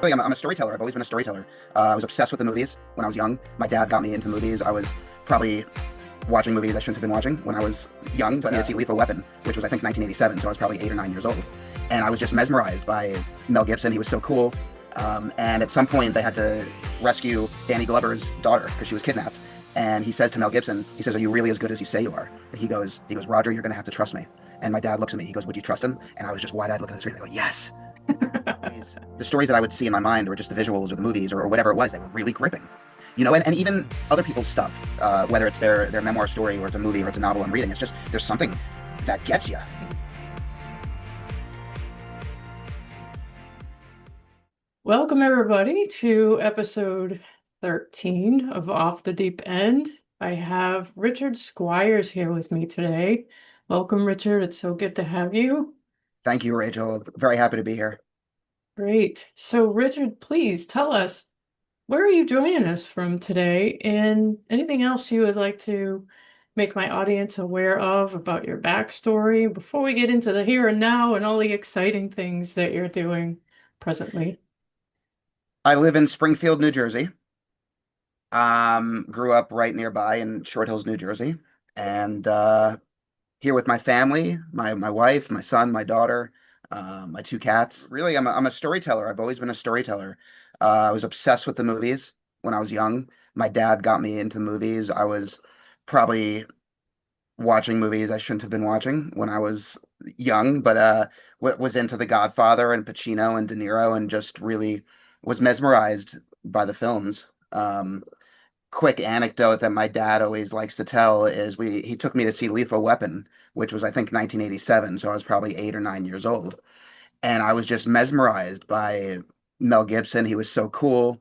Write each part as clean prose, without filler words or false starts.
I'm a storyteller. I've always been a storyteller. I was obsessed with the movies when I was young. My dad got me into movies. I was probably watching movies I shouldn't have been watching when I was young. Took me to see Lethal Weapon, which was I think 1987, so I was probably 8 or 9 years old, and I was just mesmerized by Mel Gibson. He was so cool. And at some point, they had to rescue Danny Glover's daughter because she was kidnapped. And he says to Mel Gibson, he says, "Are you really as good as you say you are?" And he goes, "Roger, you're going to have to trust me." And my dad looks at me. He goes, "Would you trust him?" And I was just wide-eyed looking at the screen. I go, "Yes." The stories that I would see in my mind, or just the visuals, or the movies, or whatever it was, they were really gripping. And even other people's stuff, whether it's their memoir story, or it's a movie, or it's a novel I'm reading, it's just there's something that gets you. Welcome, everybody, to episode 13 of Off the Deep End. I have Richard Squires here with me today. Welcome, Richard. It's so good to have you. Thank you, Rachel. Very happy to be here. Great. So, Richard, please tell us, where are you joining us from today, and anything else you would like to make my audience aware of about your backstory before we get into the here and now and all the exciting things that you're doing presently? I live in Springfield, New Jersey. Grew up right nearby in Short Hills, New Jersey, and here with my family, my wife, my son, my daughter, my two cats. Really, I'm a storyteller. I've always been a storyteller. I was obsessed with the movies when I was young. My dad got me into movies. I was probably watching movies I shouldn't have been watching when I was young, but was into The Godfather and Pacino and De Niro, and just really was mesmerized by the films. Quick anecdote that my dad always likes to tell is he took me to see Lethal Weapon, which was I think 1987, so I was probably 8 or 9 years old, and I was just mesmerized by Mel Gibson. He was so cool.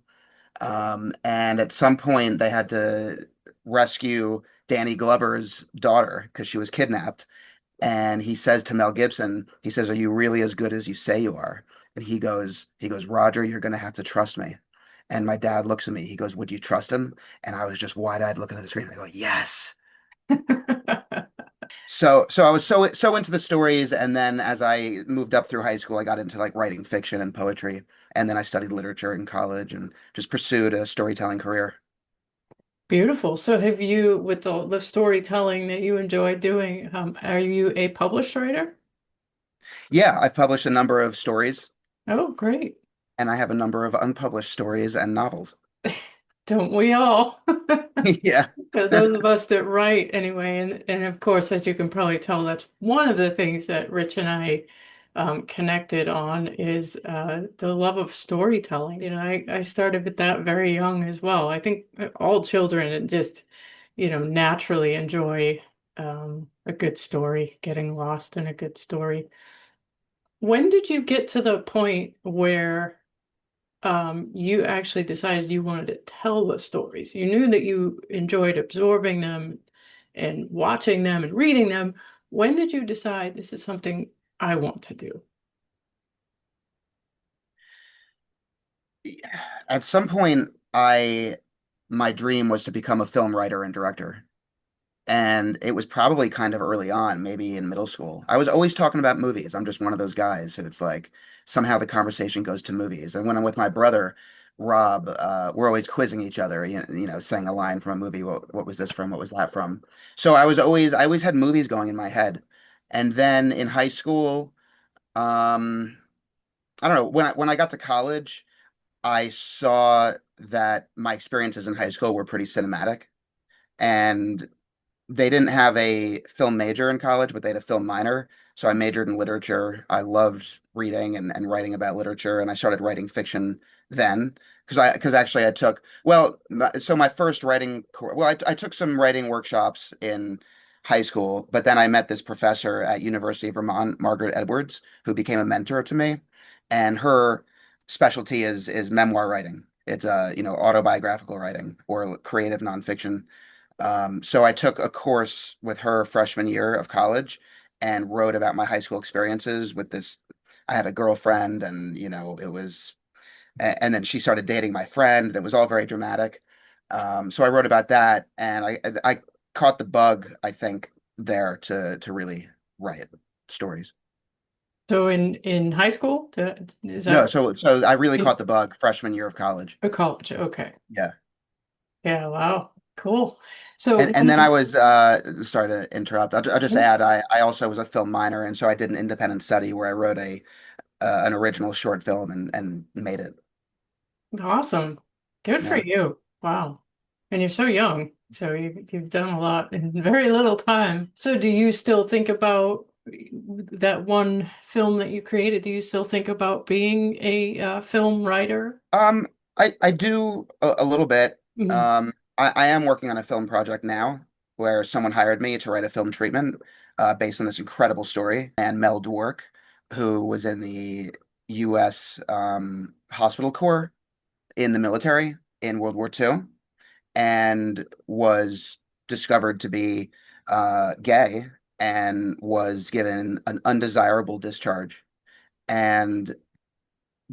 And at some point, they had to rescue Danny Glover's daughter because she was kidnapped. And he says to Mel Gibson, he says, "Are you really as good as you say you are?" And he goes, "Roger, you're going to have to trust me." And my dad looks at me. He goes, "Would you trust him?" And I was just wide-eyed looking at the screen. I go, "Yes." So I was so into the stories, and then as I moved up through high school, I got into like writing fiction and poetry, and then I studied literature in college and just pursued a storytelling career. Beautiful. So have you, with the storytelling that you enjoy doing, are you a published writer? Yeah, I've published a number of stories, Oh, great. and I have a number of unpublished stories and novels. Don't we all? Yeah. Those of us that write anyway. And of course, as you can probably tell, that's one of the things that Rich and I connected on is the love of storytelling. I started with that very young as well. I think all children just, naturally enjoy a good story, getting lost in a good story. When did you get to the point where you actually decided you wanted to tell the stories? You knew that you enjoyed absorbing them and watching them and reading them. When did you decide this is something I want to do? At some point, my dream was to become a film writer and director. And it was probably kind of early on, maybe in middle school. I was always talking about movies. I'm just one of those guys who it's like somehow the conversation goes to movies. And when I'm with my brother, Rob, we're always quizzing each other, saying a line from a movie. What was this from? What was that from? So I always had movies going in my head. And then in high school, um, I don't know, when I got to college, I saw that my experiences in high school were pretty cinematic. And they didn't have a film major in college, but they had a film minor. So I majored in literature. I loved reading and writing about literature, and I started writing fiction then because actually I took so my first I took some writing workshops in high school, but then I met this professor at University of Vermont, Margaret Edwards, who became a mentor to me, and her specialty is memoir writing. It's autobiographical writing or creative nonfiction. So I took a course with her freshman year of college and wrote about my high school experiences with this. I had a girlfriend, and it was, and then she started dating my friend, and it was all very dramatic. So I wrote about that, and I caught the bug, I think, there to really write stories. So in high school, is No, that so I really in caught the bug freshman year of college. college? Okay. Yeah. Yeah, wow. Cool. So And then I was sorry to interrupt. I'll just no, add I also was a film minor, and so I did an independent study where I wrote a an original short film and made it. awesome. Good for Yeah. you. Wow. And you're so young, so you've done a lot in very little time. So do you still think about that one film that you created? Do you still think about being a film writer? Um, I do a little bit. Mhm. I am working on a film project now where someone hired me to write a film treatment based on this incredible story. And Mel Dwork, who was in the U.S. Hospital Corps in the military in World War II and was discovered to be gay and was given an undesirable discharge and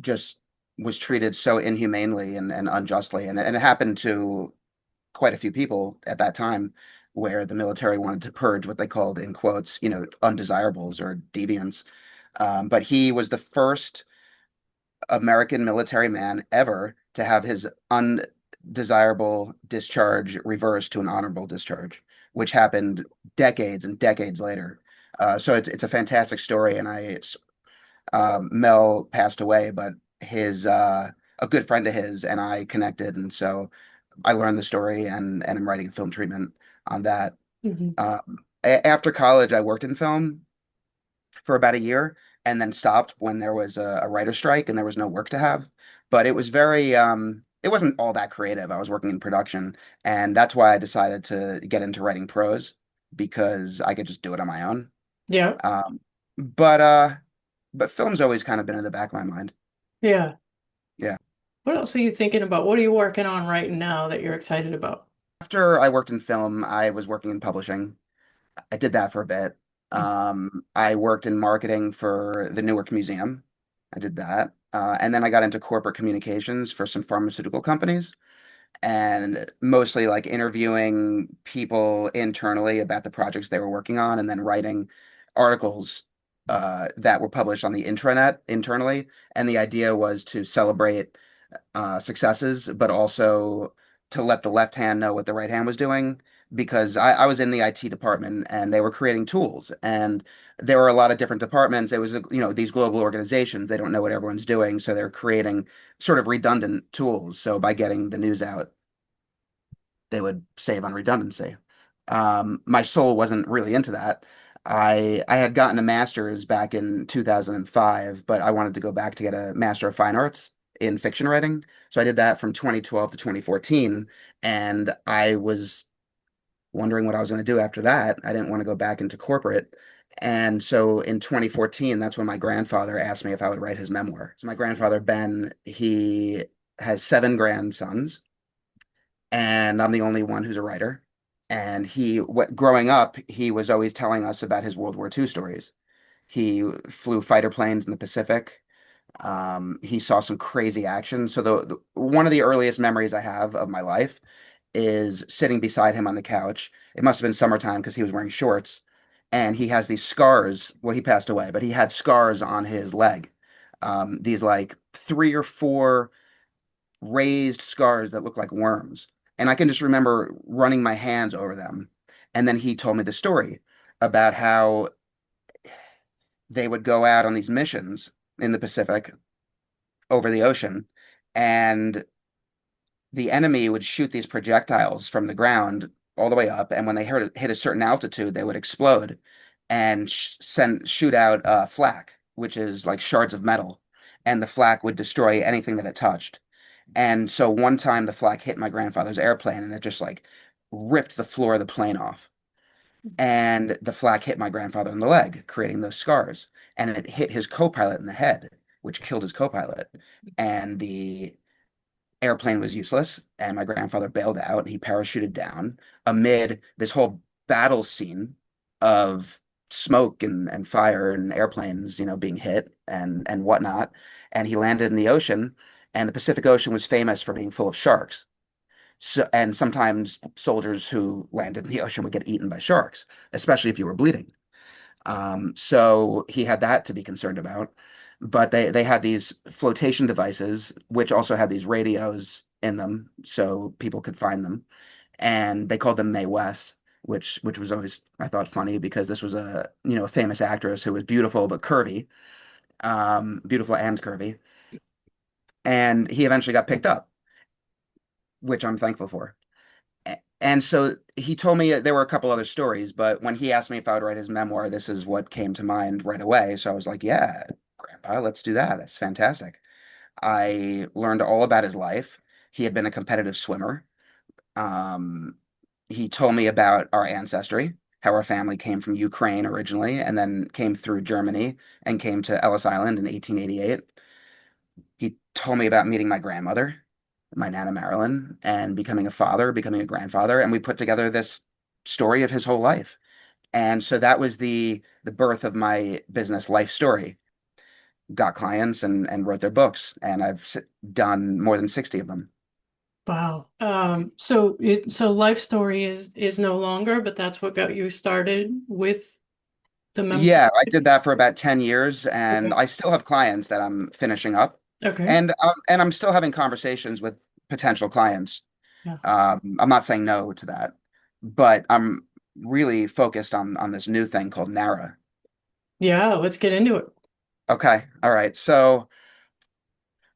just was treated so inhumanely and unjustly. And it happened to quite a few people at that time where the military wanted to purge what they called, in quotes, undesirables or deviants. But he was the first American military man ever to have his undesirable discharge reversed to an honorable discharge, which happened decades and decades later. So it's a fantastic story, and Mel passed away, but his a good friend of his and I connected, and so I learned the story and I'm writing a film treatment on that. Mhm. After college, I worked in film for about a year and then stopped when there was a writer's strike and there was no work to have. But it was very it wasn't all that creative. I was working in production, and that's why I decided to get into writing prose because I could just do it on my own. Yeah. Um, but uh but film's always kind of been in the back of my mind. Yeah. Yeah. What else are you thinking about? What are you working on right now that you're excited about? After I worked in film, I was working in publishing. I did that for a bit. I worked in marketing for the Newark Museum. I did that. And then I got into corporate communications for some pharmaceutical companies and mostly like interviewing people internally about the projects they were working on and then writing articles that were published on the intranet internally. And the idea was to celebrate successes, but also to let the left hand know what the right hand was doing. Because I was in the IT department and they were creating tools, and there were a lot of different departments. It was, these global organizations, they don't know what everyone's doing, so they're creating sort of redundant tools. So by getting the news out, they would save on redundancy. My soul wasn't really into that. I had gotten a master's back in 2005, but I wanted to go back to get a Master of Fine Arts in fiction writing. So I did that from 2012 to 2014, and I was wondering what I was going to do after that. I didn't want to go back into corporate. And so in 2014, that's when my grandfather asked me if I would write his memoir. So my grandfather, Ben, he has seven grandsons and I'm the only one who's a writer. And growing up, he was always telling us about his World War II stories. He flew fighter planes in the Pacific. He saw some crazy action. So one of the earliest memories I have of my life is sitting beside him on the couch. It must have been summertime because he was wearing shorts, and he has these scars. Well, he passed away, but he had scars on his leg. These like three or four raised scars that look like worms. And I can just remember running my hands over them. And then he told me the story about how they would go out on these missions in the Pacific over the ocean, and the enemy would shoot these projectiles from the ground all the way up. And when they hit a certain altitude, they would explode and shoot out flak, which is like shards of metal. And the flak would destroy anything that it touched. And so one time the flak hit my grandfather's airplane and it just like ripped the floor of the plane off. And the flak hit my grandfather in the leg, creating those scars. And it hit his co-pilot in the head, which killed his co-pilot. And the airplane was useless. And my grandfather bailed out and he parachuted down amid this whole battle scene of smoke and fire and airplanes, being hit and whatnot. And he landed in the ocean. And the Pacific Ocean was famous for being full of sharks. So, and sometimes soldiers who landed in the ocean would get eaten by sharks, especially if you were bleeding. So he had that to be concerned about. But they had these flotation devices, which also had these radios in them, so people could find them. And they called them Mae West, which was always I thought funny because this was a a famous actress who was beautiful but curvy, beautiful and curvy. And he eventually got picked up, which I'm thankful for. And so he told me there were a couple other stories, but when he asked me if I would write his memoir, this is what came to mind right away. So I was like, yeah, Grandpa, let's do that. That's fantastic. I learned all about his life. He had been a competitive swimmer. Um, he told me about our ancestry, how our family came from Ukraine originally and then came through Germany and came to Ellis Island in 1888. He told me about meeting my grandmother, my Nana Marilyn, and becoming a father, becoming a grandfather, and we put together this story of his whole life. And so that was the birth of my business life story. Got clients and wrote their books, and done more than 60 of them. Wow. So Life Story is no longer, but that's what got you started with the memoir. Yeah, I did that for about 10 years, and Okay. I still have clients that I'm finishing up, Okay. and I'm still having conversations with potential clients. Yeah. I'm not saying no to that, but I'm really focused on this new thing called Narra. Yeah, let's get into it. Okay, all right. So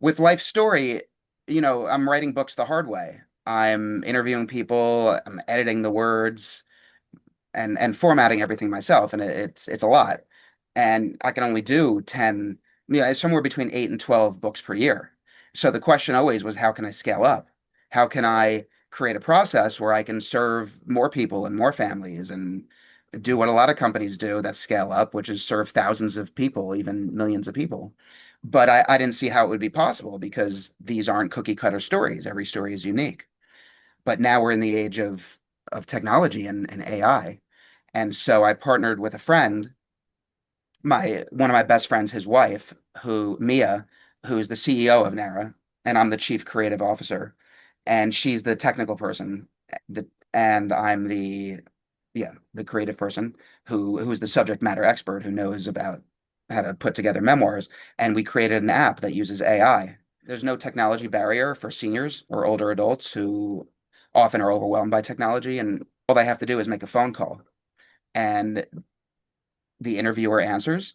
with Life Story, I'm writing books the hard way. I'm interviewing people, I'm editing the words, and formatting everything myself, and it's a lot. And I can only do 10, it's somewhere between 8 and 12 books per year. So the question always was, how can I scale up? How can I create a process where I can serve more people and more families and do what a lot of companies do that scale up, which is serve thousands of people, even millions of people. But I didn't see how it would be possible because these aren't cookie cutter stories. Every story is unique. But now we're in the age of technology and AI. And so I partnered with a friend, my one of my best friends, his wife, Mia, who's the CEO of Narra, and I'm the chief creative officer, and she's the technical person, and I'm the creative person who's the subject matter expert who knows about how to put together memoirs. And we created an app that uses AI. There's no technology barrier for seniors or older adults who often are overwhelmed by technology, and all they have to do is make a phone call and the interviewer answers.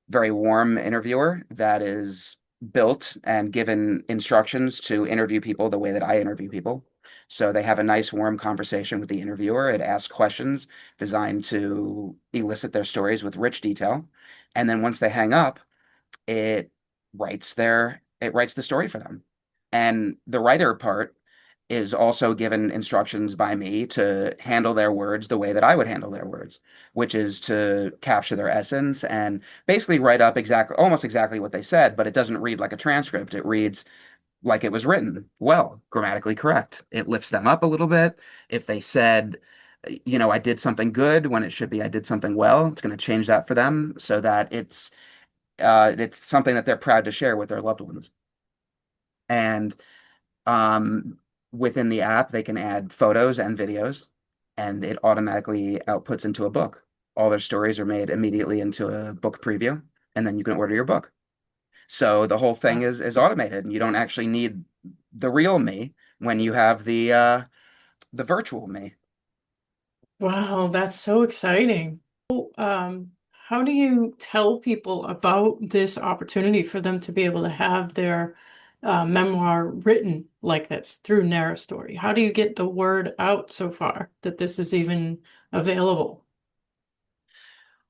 Very warm interviewer that is built and given instructions to interview people the way that I interview people. So they have a nice, warm conversation with the interviewer. It asks questions designed to elicit their stories with rich detail. And then once they hang up, it it writes the story for them. And the writer part is also given instructions by me to handle their words the way that I would handle their words, which is to capture their essence and basically write up almost exactly what they said, but it doesn't read like a transcript. It reads like it was written, well, grammatically correct. It lifts them up a little bit. If they said, I did something good when it should be I did something well, it's going to change that for them so that it's something that they're proud to share with their loved ones. And um, within the app, they can add photos and videos, and it automatically outputs into a book. All their stories are made immediately into a book preview, and then you can order your book. So the whole thing Wow. is automated, and you don't actually need the real me when you have the virtual me. Wow, that's so exciting. How do you tell people about this opportunity for them to be able to have their memoir written like this through Narra Story? How do you get the word out so far that this is even available?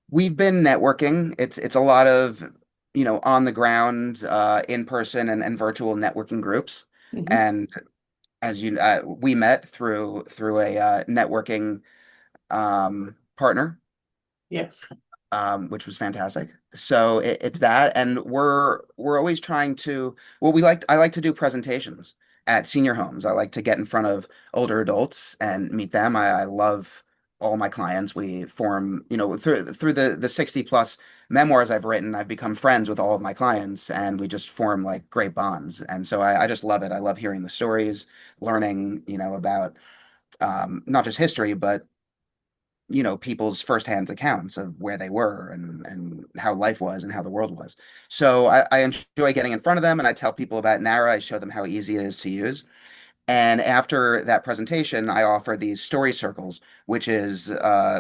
We've been networking. It's a lot of, on the ground, in person and virtual networking groups. Hmm. And we met through a networking partner, Yes. which was fantastic. So it's that, and we're always trying to. Well, I like to do presentations at senior homes. I like to get in front of older adults and meet them. I love all my clients. We form, through the 60 plus memoirs I've written, I've become friends with all of my clients, and we just form like great bonds. And so I just love it. I love hearing the stories, learning, about not just history, but people's firsthand accounts of where they were and how life was and how the world was. So I enjoy getting in front of them and I tell people about Narra. I show them how easy it is to use. And after that presentation, I offer these story circles, which is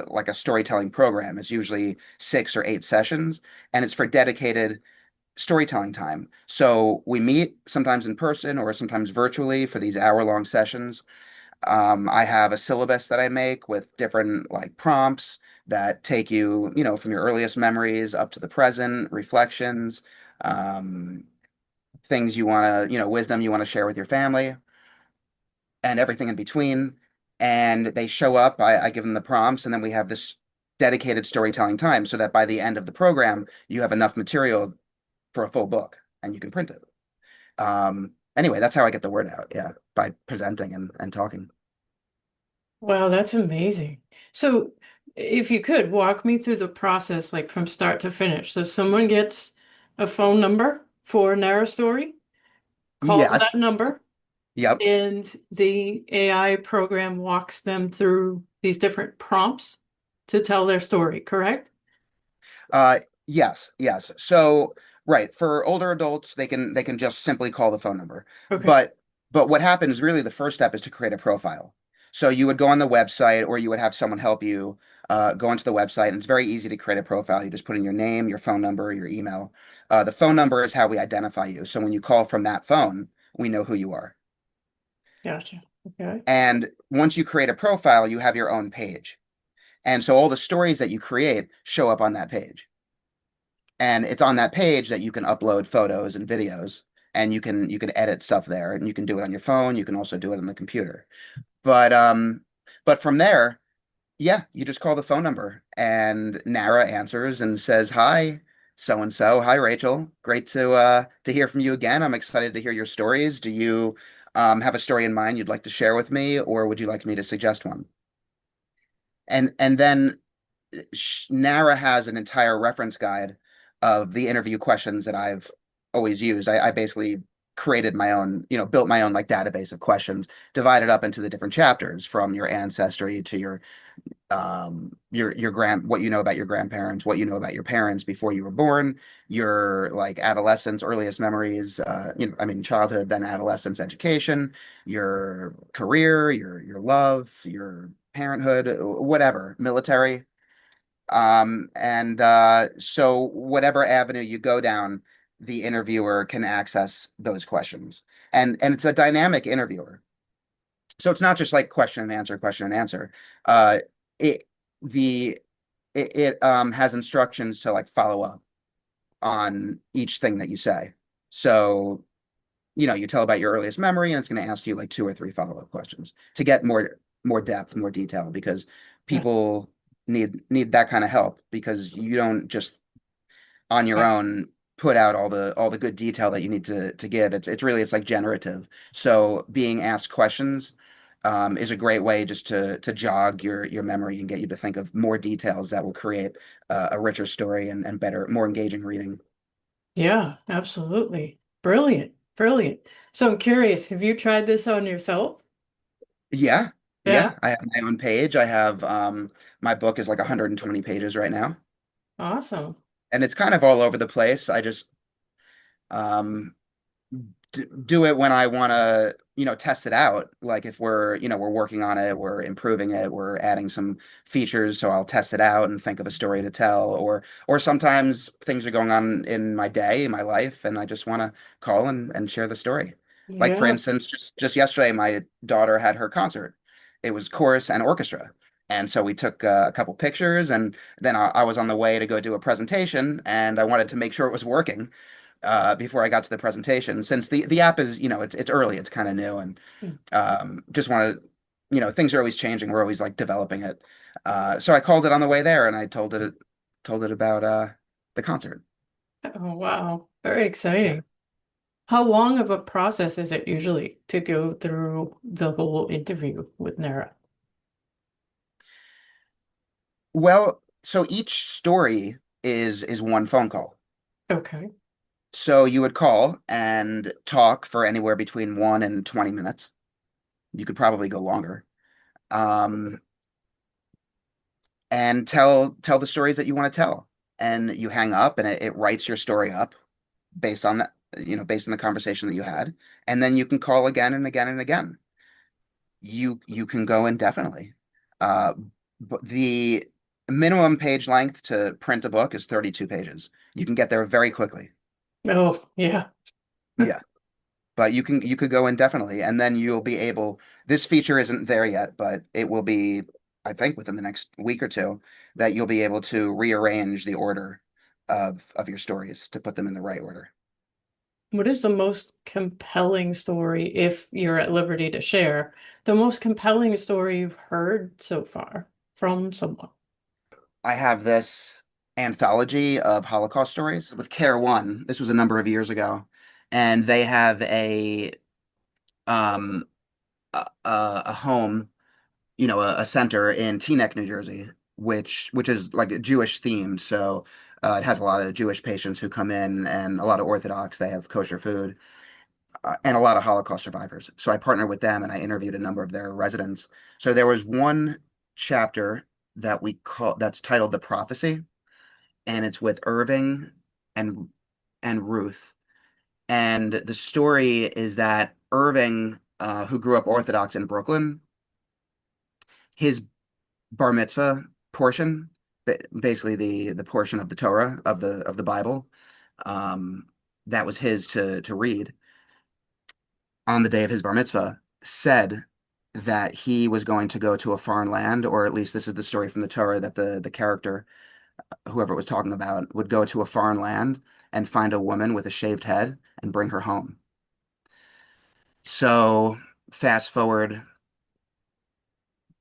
like a storytelling program. It's usually 6 or 8 sessions, and it's for dedicated storytelling time. So we meet sometimes in person or sometimes virtually for these hour-long sessions. I have a syllabus that I make with different like prompts that take you, from your earliest memories up to the present, reflections, um, things you want to, wisdom you want to share with your family, and everything in between. And they show up, I give them the prompts, and then we have this dedicated storytelling time so that by the end of the program, you have enough material for a full book and you can print it. Anyway, that's how I get the word out. Yeah, by presenting and talking. Wow, that's amazing. So, if you could walk me through the process, like from start to finish. So, someone gets a phone number for Narrow Story, calls that Yes. number, Yep. and the AI program walks them through these different prompts to tell their story, correct? Yes, yes. So, right, for older adults, they can just simply call the phone number. Okay. But what happens really the first step is to create a profile. So you would go on the website or you would have someone help you go onto the website, and it's very easy to create a profile. You just put in your name, your phone number, your email. The phone number is how we identify you. So when you call from that phone, we know who you are. Gotcha. Okay. And once you create a profile, you have your own page. And so all the stories that you create show up on that page. And it's on that page that you can upload photos and videos, and you can edit stuff there, and you can do it on your phone. You can also do it on the computer. But from there, yeah, you just call the phone number and Nara answers and says, "Hi, so and so. Hi, Rachel. Great to hear from you again. I'm excited to hear your stories. Do you have a story in mind you'd like to share with me, or would you like me to suggest one?" And then Nara has an entire reference guide of the interview questions that I've always used. I basically created my own, built my own like database of questions, divided up into the different chapters from your ancestry to your what you know about your grandparents, what you know about your parents before you were born, your like adolescence, earliest memories, I mean childhood, then adolescence, education, your career, your love, your parenthood, whatever, military. And so whatever avenue you go down, the interviewer can access those questions. And it's a dynamic interviewer. So it's not just like question and answer, question and answer. Uh, it the it has instructions to like follow up on each thing that you say. So, you tell about your earliest memory, and it's going to ask you like 2 or 3 follow-up questions to get more depth, more detail, because Yeah. people need that kind of help because you don't just on your Right. own put out all the good detail that you need to give. It's really it's like generative. So being asked questions is a great way just to jog your memory and get you to think of more details that will create a richer story and better, more engaging reading. Yeah, absolutely. Brilliant. Brilliant. So I'm curious, have you tried this on yourself? Yeah, Yeah. yeah. I have my own page. I have my book is like 120 pages right now, Awesome. and it's kind of all over the place. I just um do it when I want to, test it out. Like if we're working on it, we're improving it, we're adding some features, so I'll test it out and think of a story to tell, or sometimes things are going on in my day, in my life, and I just want to call and share the story. Like for Yeah. instance, just yesterday, my daughter had her concert. It was chorus and orchestra. And so we took a couple pictures, and then I was on the way to go do a presentation, and I wanted to make sure it was working before I got to the presentation. Since the app is, it's early, it's kind of new, and just wanted, things are always changing. We're always like developing it. So I called it on the way there, and I told it about the concert. Oh, wow. Very Yeah. exciting. How long of a process is it usually to go through the whole interview with Nara? Well, so each story is one phone call. Okay. So you would call and talk for anywhere between 1 and 20 minutes. You could probably go longer. Um, and tell the stories that you want to tell. And you hang up and it writes your story up based on that, based on the conversation that you had. And then you can call again and again and again. You can go indefinitely. Uh, but the minimum page length to print a book is 32 pages. You can get there very quickly. Oh, yeah. Yeah. But you could go indefinitely, and then you'll be able. This feature isn't there yet, but it will be, I think, within the next week or two, that you'll be able to rearrange the order of your stories to put them in the right order. What is the most compelling story, if you're at liberty to share, the most compelling story you've heard so far from someone? I have this anthology of Holocaust stories with Care One. This was a number of years ago, and they have um a home, a center in Teaneck, New Jersey, which is like a Jewish themed. So it has a lot of Jewish patients who come in and a lot of Orthodox. They have kosher food and a lot of Holocaust survivors. So I partnered with them and I interviewed a number of their residents. So there was one chapter that's titled The Prophecy, and it's with Irving and Ruth. And the story is that Irving, who grew up Orthodox in Brooklyn, his bar mitzvah portion, basically the portion of the Torah of the Bible, um, that was his to read on the day of his bar mitzvah, said that he was going to go to a foreign land, or at least this is the story from the Torah, that the character, whoever it was talking about, would go to a foreign land and find a woman with a shaved head and bring her home. So fast forward,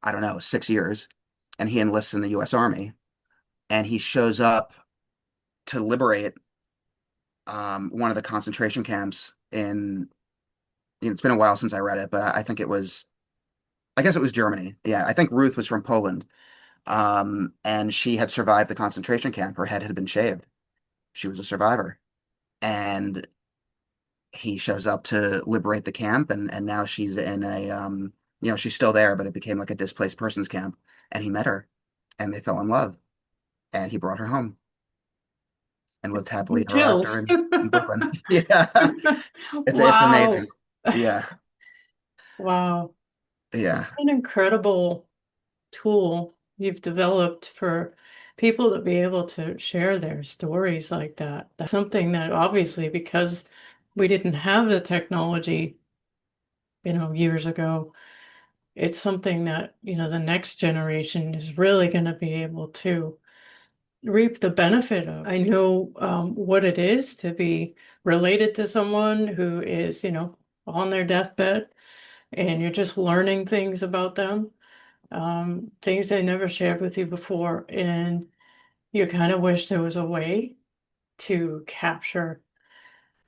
I don't know, 6 years, and he enlists in the U.S. Army, and he shows up to liberate one of the concentration camps in, it's been a while since I read it, but I think I guess it was Germany. Yeah, I think Ruth was from Poland. And she had survived the concentration camp. Her head had been shaved. She was a survivor. And he shows up to liberate the camp, and now she's in she's still there, but it became like a displaced persons camp. And he met her and they fell in love. And he brought her home and lived happily ever after Chills. in Brooklyn. Yeah. It's amazing. Wow. Yeah. Wow. Yeah. An incredible tool you've developed for people to be able to share their stories like that. That's something that obviously, because we didn't have the technology, years ago, it's something that, the next generation is really going to be able to reap the benefit of. I know what it is to be related to someone who is, on their deathbed, and you're just learning things about them, things they never shared with you before. And you kind of wish there was a way to capture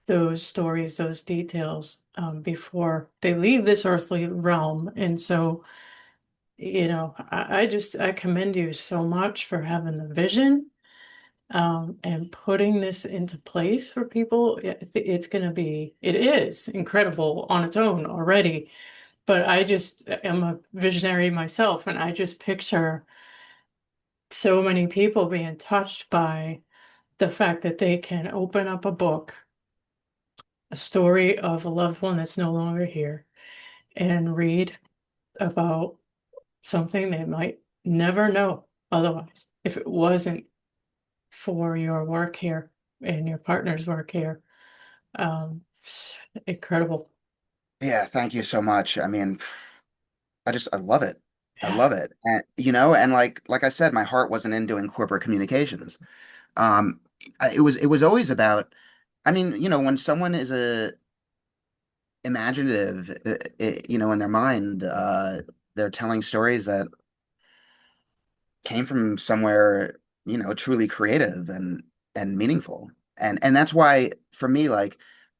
those stories, those details, before they leave this earthly realm. And so, I commend you so much for having the vision, and putting this into place for people. It is incredible on its own already. But I just am a visionary myself, and I just picture so many people being touched by the fact that they can open up a book, a story of a loved one that's no longer here, and read about something they might never know otherwise if it wasn't for your work here and your partner's work here. It's incredible. Yeah. Thank you so much. I mean, I love it. I Yeah. love it. And and like I said, my heart wasn't in doing corporate communications. Um, it was always about, I mean, when someone is a imaginative, in their mind, they're telling stories that came from somewhere, truly creative and meaningful. And that's why for me, like,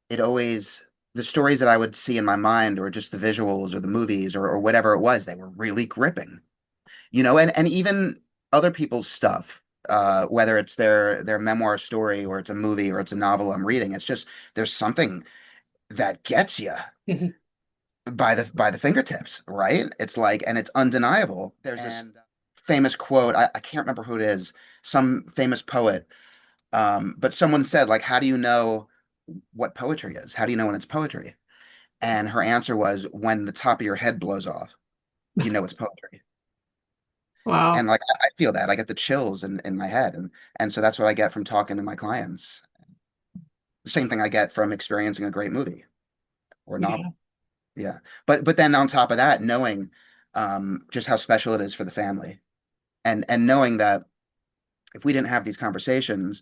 it always the stories that I would see in my mind, or just the visuals or the movies, or whatever it was, they were really gripping. And even other people's stuff, whether it's their memoir story, or it's a movie, or it's a novel I'm reading, it's just there's something that gets you by the fingertips, right? It's like, and it's undeniable. There's this. famous quote. I can't remember who it is, some famous poet. But someone said, like, how do you know what poetry is? How do you know when it's poetry? And her answer was, when the top of your head blows off, you know it's poetry. And Wow. like I feel that. I get the chills in my head. And so that's what I get from talking to my clients. The same thing I get from experiencing a great movie or Yeah. novel. Yeah. But then on top of that, knowing just how special it is for the family. And knowing that if we didn't have these conversations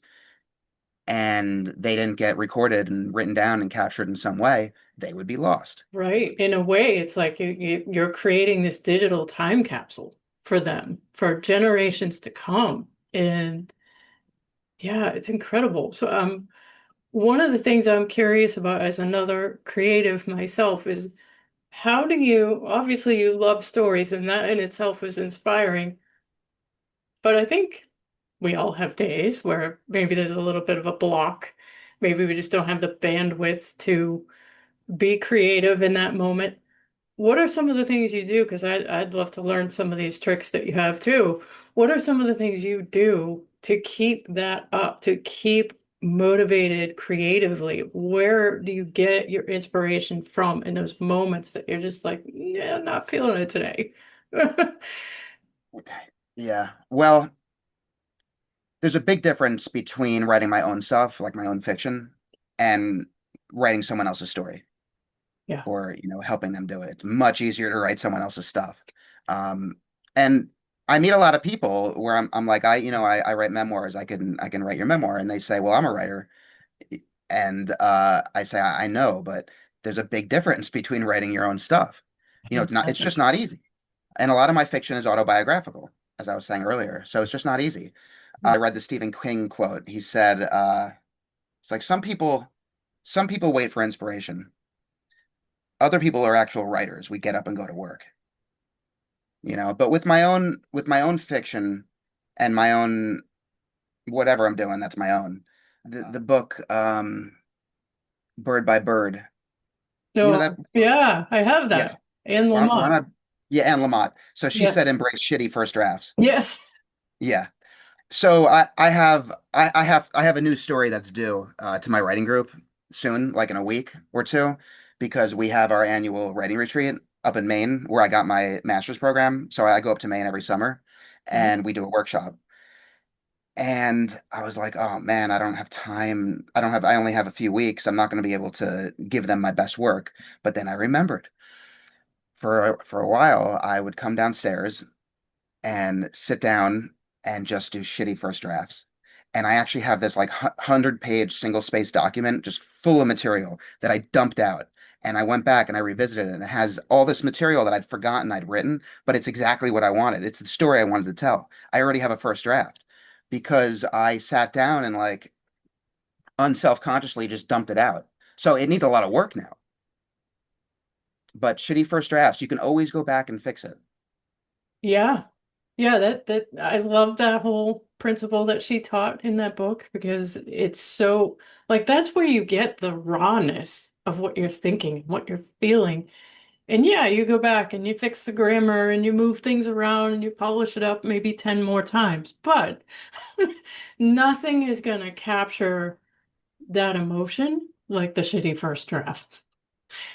and they didn't get recorded and written down and captured in some way, they would be lost. Right. In a way, it's like you're creating this digital time capsule for them for generations to come. And yeah, it's incredible. So, one of the things I'm curious about as another creative myself is how do you, obviously you love stories and that in itself is inspiring, but I think we all have days where maybe there's a little bit of a block. Maybe we just don't have the bandwidth to be creative in that moment. What are some of the things you do? Because I'd love to learn some of these tricks that you have too. What are some of the things you do to keep that up, to keep motivated creatively? Where do you get your inspiration from in those moments that you're just like, yeah, not feeling it today? Yeah. Well, there's a big difference between writing my own stuff, like my own fiction, and writing someone else's story Yeah. or, helping them do it. It's much easier to write someone else's stuff. Um, and I meet a lot of people where I'm like, I write memoirs. I can write your memoir. And they say, well, I'm a writer. And I say, I know, but there's a big difference between writing your own stuff. It's just not easy. And a lot of my fiction is autobiographical, as I was saying earlier. So it's just not easy. I read the Stephen King quote. He said, it's like some people wait for inspiration. Other people are actual writers. We get up and go to work, but with my own fiction and my own whatever I'm doing, that's my own. The book, Bird by Bird. You know that? No, yeah, I have Yeah. that. And Why Lamont. not? Yeah, Anne Lamott. So she Yeah. said embrace shitty first drafts. Yes. Yeah. So I have a new story that's due to my writing group soon, like in a week or two, because we have our annual writing retreat up in Maine where I got my master's program. So I go up to Maine every summer and we do a workshop. And I was like, oh man, I don't have time. I only have a few weeks. I'm not going to be able to give them my best work. But then I remembered for a while, I would come downstairs and sit down and just do shitty first drafts. And I actually have this like 100-page single space document just full of material that I dumped out. And I went back and I revisited it, and it has all this material that I'd forgotten I'd written, but it's exactly what I wanted. It's the story I wanted to tell. I already have a first draft because I sat down and like unselfconsciously just dumped it out. So it needs a lot of work now. But shitty first drafts, you can always go back and fix it. Yeah. Yeah, that I love that whole principle that she taught in that book because it's so like that's where you get the rawness of what you're thinking, what you're feeling. And yeah, you go back and you fix the grammar and you move things around and you polish it up maybe 10 more times. But nothing is gonna capture that emotion like the shitty first draft.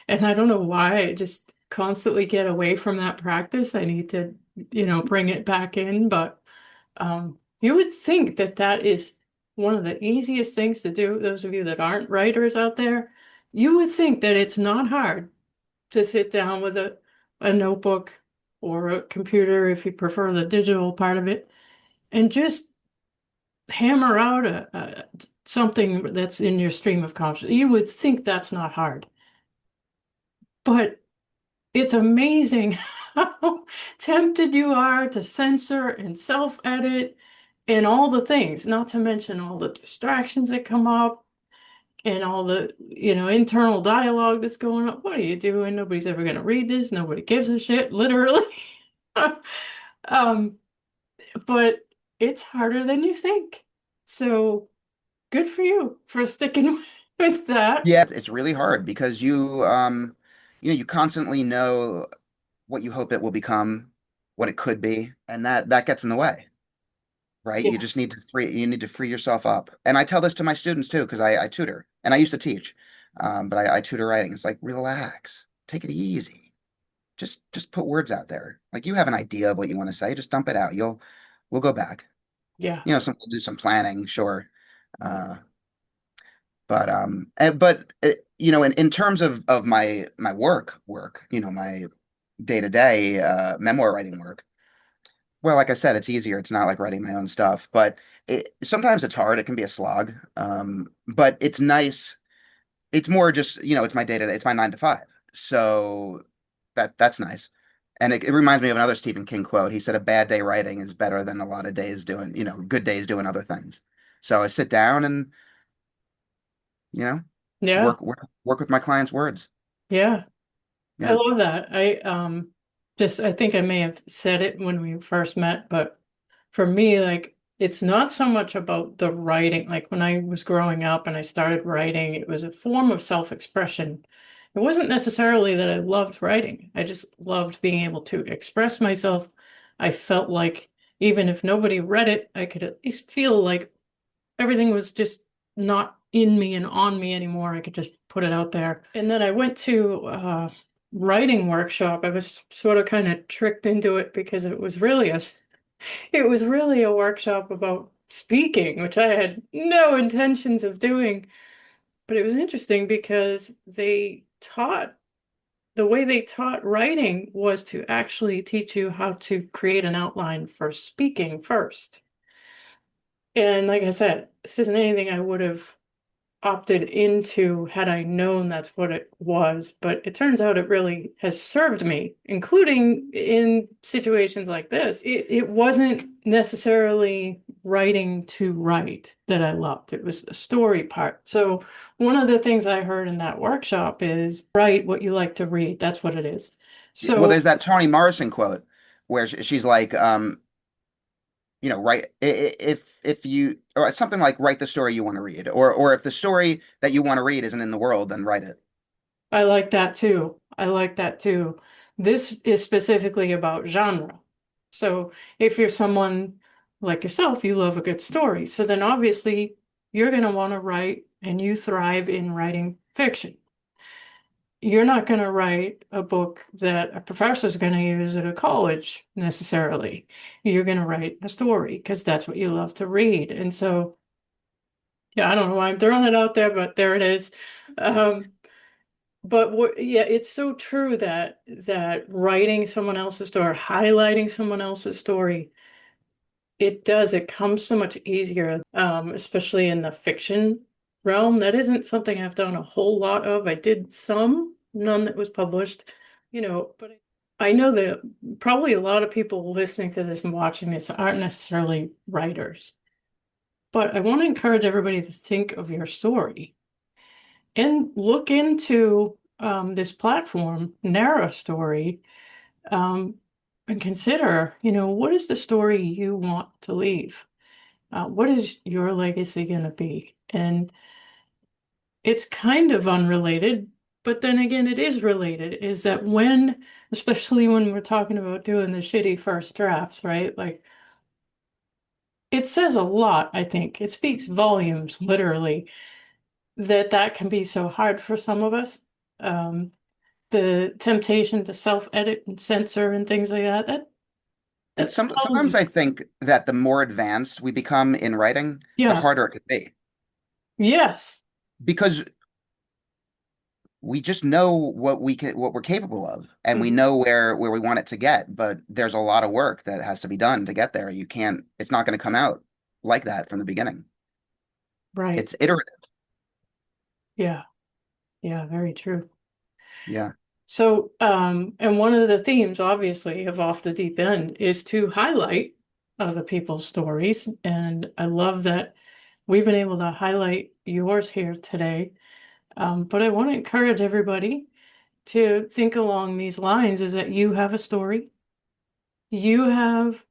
And I don't know why I just constantly get away from that practice. I need to, bring it back in. But you would think that that is one of the easiest things to do. Those of you that aren't writers out there, you would think that it's not hard to sit down with a notebook or a computer if you prefer the digital part of it and just hammer out something that's in your stream of consciousness. You would think that's not hard. But it's amazing how tempted you are to censor and self-edit and all the things, not to mention all the distractions that come up and all the, internal dialogue that's going on. What are you doing? Nobody's ever going to read this. Nobody gives a shit, literally. Um, but it's harder than you think. So good for you for sticking with that. Yeah, it's really hard because you constantly know what you hope it will become, what it could be, and that gets in the way, right? Yeah. You need to free yourself up. And I tell this to my students too, because I tutor and I used to teach, but I tutor writing. It's like relax, take it easy. Just put words out there. Like you have an idea of what you want to say, just dump it out. We'll go back. Yeah. Do some planning, sure. But in terms of my work, my day-to-day memoir writing work. Well, like I said, it's easier. It's not like writing my own stuff, but sometimes it's hard. It can be a slog. But it's nice. It's more just, it's my day-to-day. It's my 9 to 5. So that's nice. And it reminds me of another Stephen King quote. He said, "A bad day writing is better than a lot of days doing, good days doing other things." So I sit down and, you know, Yeah. work with my clients' words. Yeah. I Yeah. love that. I think I may have said it when we first met, but for me, like it's not so much about the writing. Like when I was growing up and I started writing, it was a form of self-expression. It wasn't necessarily that I loved writing. I just loved being able to express myself. I felt like even if nobody read it, I could at least feel like everything was just not in me and on me anymore. I could just put it out there. And then I went to a writing workshop. I was sort of kind of tricked into it because it was really a workshop about speaking, which I had no intentions of doing. But it was interesting because the way they taught writing was to actually teach you how to create an outline for speaking first. And like I said, this isn't anything I would have opted into had I known that's what it was, but it turns out it really has served me, including in situations like this. It wasn't necessarily writing to write that I loved, it was the story part. So, one of the things I heard in that workshop is write what you like to read. That's what it is. Well, So, there's that Toni Morrison quote where she's like, write if you or something like write the story you want to read, or if the story that you want to read isn't in the world, then write it. I like that too. I like that too. This is specifically about genre. So if you're someone like yourself, you love a good story. So then obviously you're going to want to write and you thrive in writing fiction. You're not going to write a book that a professor is going to use at a college necessarily. You're going to write a story because that's what you love to read. And so, yeah, I don't know why I'm throwing it out there, but there it is. Um, But yeah, it's so true that writing someone else's story, highlighting someone else's story, it comes so much easier, especially in the fiction realm. That isn't something I've done a whole lot of. I did some, none that was published, but I know that probably a lot of people listening to this and watching this aren't necessarily writers. But I want to encourage everybody to think of your story and look into this platform, Narra Story, um, and consider, what is the story you want to leave? What is your legacy going to be? And it's kind of unrelated, but then again, it is related. Is that especially when we're talking about doing the shitty first drafts, right? Like, it says a lot, I think. It speaks volumes, literally, that can be so hard for some of us. Um, the temptation to self-edit and censor and things like that. And That slows sometimes you. I think that the more advanced we become in writing, the Yeah. harder it could be Yes. because we just know what we're capable of, and we Mhm. know where we want it to get. But there's a lot of work that has to be done to get there. You can't. It's not going to come out like that from the beginning. Right. It's iterative. Yeah. Yeah. Very true. Yeah. So, and one of the themes, obviously, of Off the Deep End is to highlight other people's stories. And I love that we've been able to highlight yours here today. But I want to encourage everybody to think along these lines is that you have a story. You have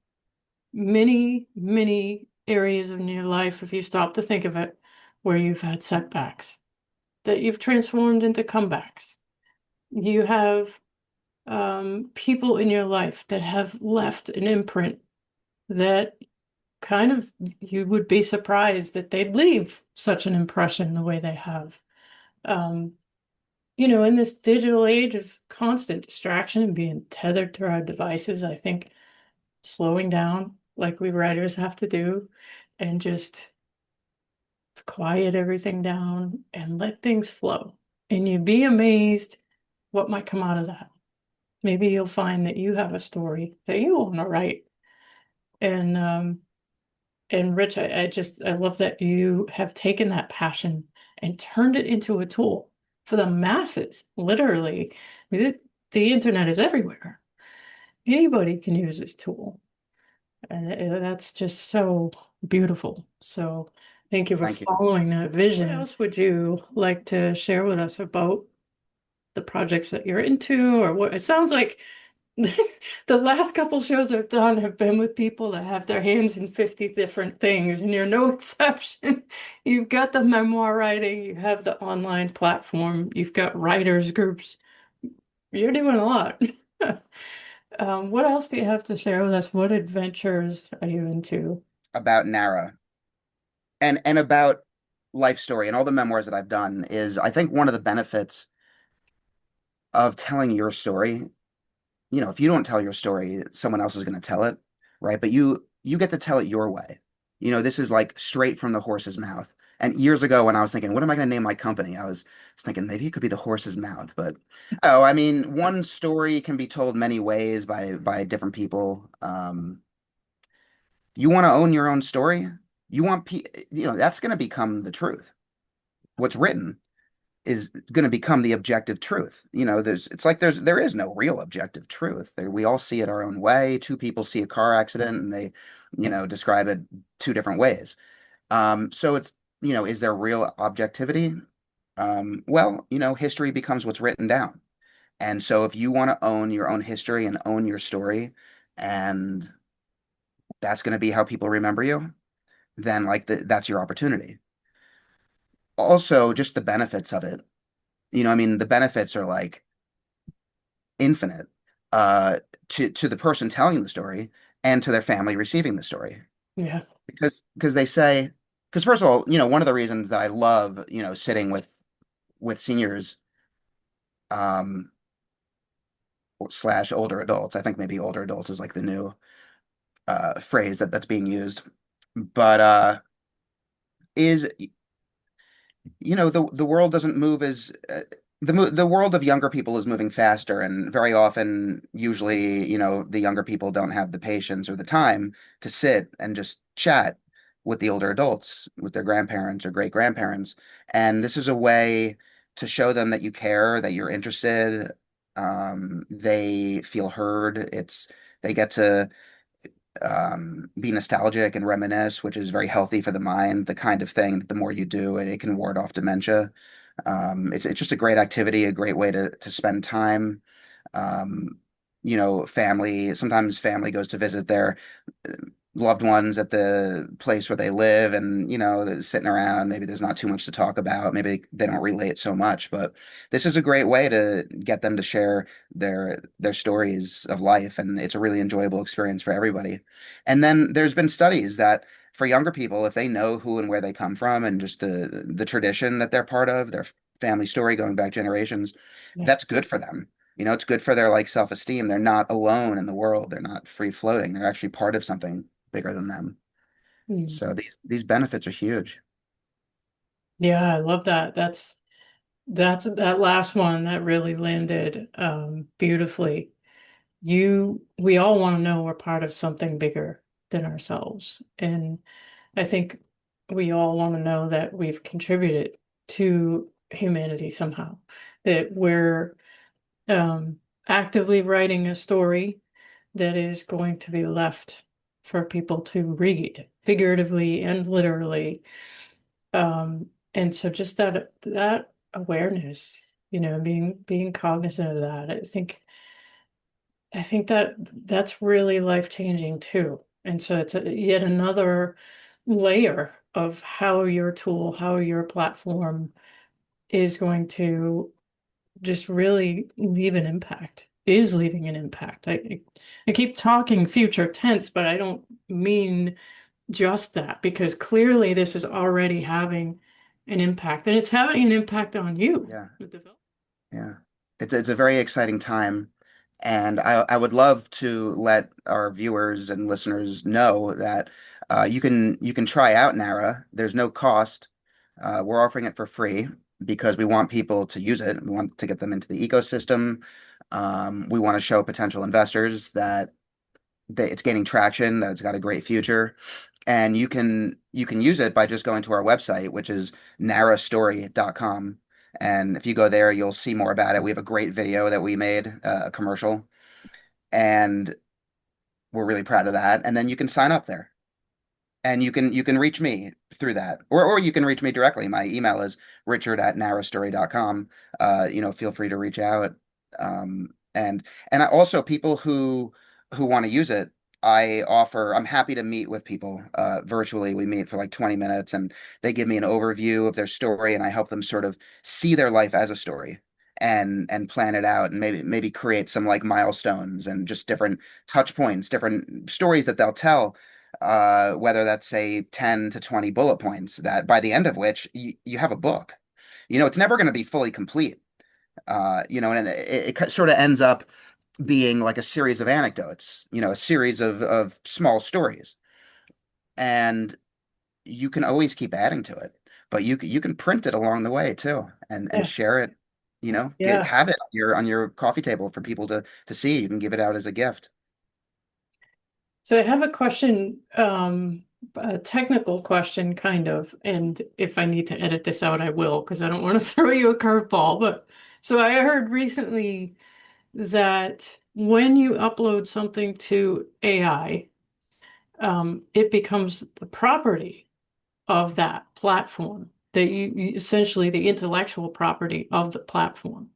many, many areas in your life, if you stop to think of it, where you've had setbacks that you've transformed into comebacks. You have people in your life that have left an imprint that kind of you would be surprised that they'd leave such an impression the way they have. Um, in this digital age of constant distraction and being tethered to our devices, I think slowing down like we writers have to do and just quiet everything down and let things flow. And you'd be amazed what might come out of that. Maybe you'll find that you have a story that you want to write. And Rich, I love that you have taken that passion and turned it into a tool for the masses. Literally, I mean, the internet is everywhere. Anybody can use this tool. And that's just so beautiful. So thank you for Thank you. following that vision. What else would you like to share with us about the projects that you're into, or what? It sounds like the last couple shows I've done have been with people that have their hands in 50 different things, and you're no exception. You've got the memoir writing, you have the online platform, you've got writers groups. You're doing a lot. What else do you have to share with us? What adventures are you into? About Narra and about life story and all the memoirs that I've done is I think one of the benefits of telling your story, if you don't tell your story, someone else is going to tell it, right? But you get to tell it your way. This is like straight from the horse's mouth. And years ago, when I was thinking, what am I going to name my company? I was thinking maybe it could be the horse's mouth. But oh, I mean, one story can be told many ways by different people. You want to own your own story. You want that's going to become the truth. What's written is going to become the objective truth. There is no real objective truth. We all see it our own way. Two people see a car accident and they, describe it two different ways. So is there real objectivity? Well, history becomes what's written down. And so if you want to own your own history and own your story, and that's going to be how people remember you, then that's your opportunity. Also, just the benefits of it. I mean, the benefits are like infinite uh to the person telling the story and to their family receiving the story Yeah. because they say because first of all one of the reasons that I love sitting with seniors um slash older adults. I think maybe older adults is like the new phrase that's being used, but is the world doesn't move as the world of younger people is moving faster, and very often, usually, the younger people don't have the patience or the time to sit and just chat with the older adults, with their grandparents or great grandparents. And this is a way to show them that you care, that you're interested. They feel heard. They get to be nostalgic and reminisce, which is very healthy for the mind, the kind of thing that the more you do, it can ward off dementia. It's just a great activity, a great way to spend time. Um, sometimes family goes to visit their uh, loved ones at the place where they live, and they're sitting around. Maybe there's not too much to talk about. Maybe they don't relate so much, but this is a great way to get them to share their stories of life, and it's a really enjoyable experience for everybody. And then there's been studies that for younger people, if they know who and where they come from and just the tradition that they're part of, their family story going back generations, Yeah. that's good for them. It's good for their like self-esteem. They're not alone in the world. They're not free floating. They're actually part of something bigger than them. Mm. So these benefits are huge. Yeah, I love that. That's that last one that really landed beautifully. We all want to know we're part of something bigger than ourselves. And I think we all want to know that we've contributed to humanity somehow, that we're um, actively writing a story that is going to be left for people to read, figuratively and literally. And so just that awareness, being cognizant of that, I think that that's really life-changing too. And so it's yet another layer of how your tool, how your platform is going to just really leave an impact is leaving an impact. I keep talking future tense, but I don't mean just that because clearly this is already having an impact and it's having an impact on you. Yeah. The develop- Yeah. It's a very exciting time. And I would love to let our viewers and listeners know that you can try out Narra. There's no cost. We're offering it for free because we want people to use it. We want to get them into the ecosystem. We want to show potential investors that it's gaining traction, that it's got a great future. And you can use it by just going to our website, which is narrastory.com. And if you go there, you'll see more about it. We have a great video that we made, a commercial, and we're really proud of that. And then you can sign up there and you can reach me through that, or you can reach me directly. My email is richard@narrastory.com. Feel free to reach out. And also people who want to use it, I'm happy to meet with people virtually. We meet for like 20 minutes and they give me an overview of their story and I help them sort of see their life as a story and plan it out and maybe create some like milestones and just different touch points, different stories that they'll tell, whether that's say 10 to 20 bullet points that by the end of which you have a book. It's never going to be fully complete, and it sort of ends up being like a series of anecdotes, a series of small stories. And you can always keep adding to it, but you can print it along the way too and Yeah, share it, yeah. have it on your coffee table for people to see. You can give it out as a gift. So I have a question, a technical question kind of, and if I need to edit this out, I will, because I don't want to throw you a curveball. But so I heard recently that when you upload something to AI, it becomes the property of that platform, that essentially the intellectual property of the platform.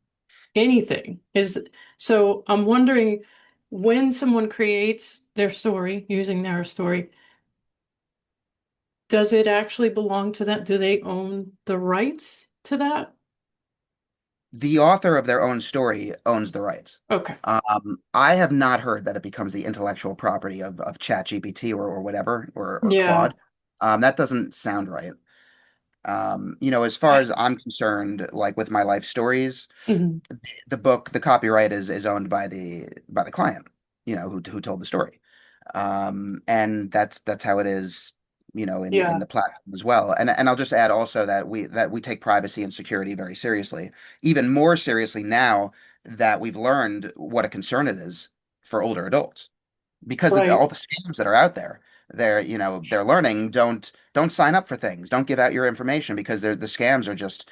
Anything is, so I'm wondering when someone creates their story using their story, does it actually belong to that? Do they own the rights to that? The author of their own story owns the rights. Okay. I have not heard that it becomes the intellectual property of ChatGPT or whatever or Yeah. Claude. That doesn't sound right. As far I, as I'm concerned, like with my life stories, mhm. the book, the copyright is owned by the client, who told the story. And that's how it is, in Yeah. the platform as well. And I'll just add also that we take privacy and security very seriously, even more seriously now that we've learned what a concern it is for older adults because of Right. all the scams that are out there. They're learning, don't sign up for things, don't give out your information because the scams are just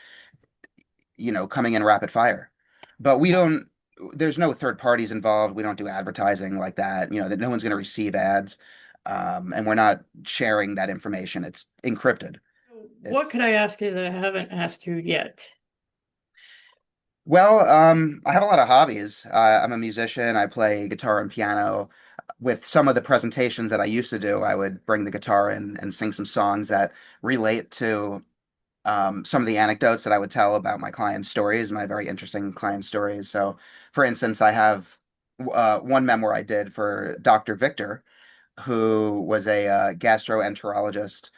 coming in rapid fire. But we don't, there's no third parties involved. We don't do advertising like that, that no one's going to receive ads. And we're not sharing that information. It's encrypted. What could It's, I ask you that I haven't asked you yet? well, I have a lot of hobbies. I'm a musician. I play guitar and piano. With some of the presentations that I used to do, I would bring the guitar in and sing some songs that relate to some of the anecdotes that I would tell about my clients' stories, my very interesting client stories. So, for instance, I have one memoir I did for Dr. Victor, who was a gastroenterologist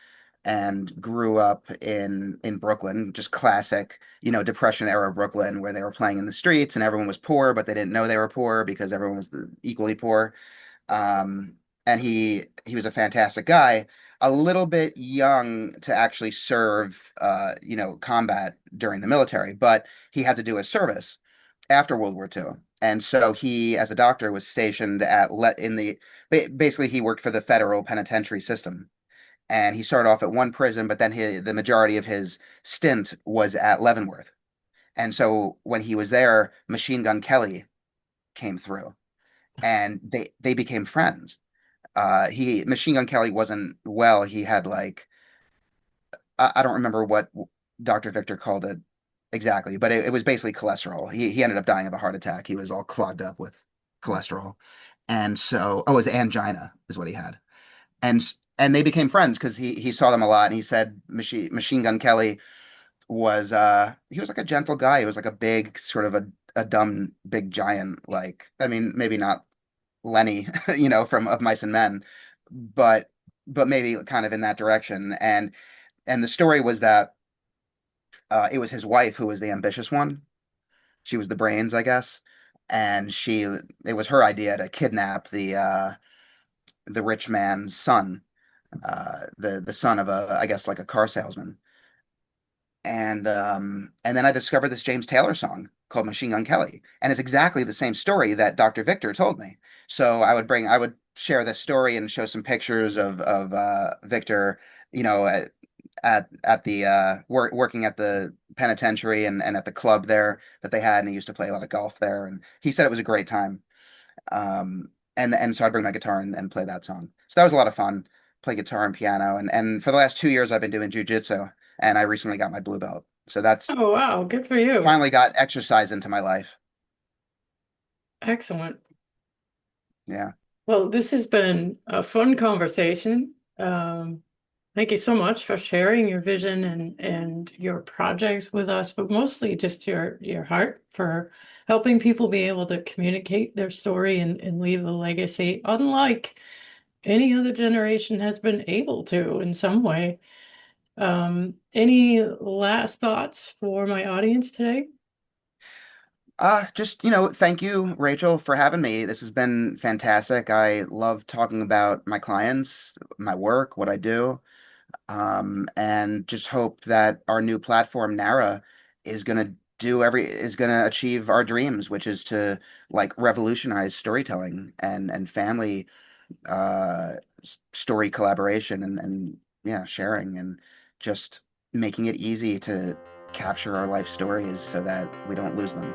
and grew up in Brooklyn, just classic, Depression era Brooklyn, where they were playing in the streets and everyone was poor, but they didn't know they were poor because everyone was equally poor. Um, and he was a fantastic guy, a little bit young to actually serve, combat during the military, but he had to do his service after World War II. And so he, as a doctor, was stationed at let in the basically he worked for the federal penitentiary system. And he started off at one prison, but then the majority of his stint was at Leavenworth. And so when he was there, Machine Gun Kelly came through and they became friends. He Machine Gun Kelly wasn't well. He had like I don't remember what Dr. Victor called it exactly, but it was basically cholesterol. He ended up dying of a heart attack. He was all clogged up with cholesterol. And so, it was angina is what he had. And they became friends because he saw them a lot and he said Machine Gun Kelly was he was like a gentle guy. He was like a big sort of a dumb big giant like, I mean, maybe not Lenny, from Of Mice and Men, but maybe kind of in that direction. And the story was that it was his wife who was the ambitious one. She was the brains, I guess. And it was her idea to kidnap the rich man's son, the son of I guess like a car salesman. And then I discovered this James Taylor song called Machine Gun Kelly, and it's exactly the same story that Dr. Victor told me. So I would share this story and show some pictures of Victor, at the working at the penitentiary and at the club there that they had, and he used to play a lot of golf there, and he said it was a great time. And so I'd bring my guitar and play that song. So that was a lot of fun. Play guitar and piano, and for the last 2 years I've been doing jujitsu, and I recently got my blue belt. So that's Oh, wow. Good for you. finally got exercise into my life. Excellent. Yeah. Well, this has been a fun conversation. Thank you so much for sharing your vision and your projects with us, but mostly just your heart for helping people be able to communicate their story and leave a legacy, unlike any other generation has been able to in some way. Any last thoughts for my audience today? Just, thank you, Rachel, for having me. This has been fantastic. I love talking about my clients, my work, what I do. And just hope that our new platform, Narra, is gonna achieve our dreams, which is to like revolutionize storytelling and family story collaboration and yeah, sharing and just making it easy to capture our life stories so that we don't lose them.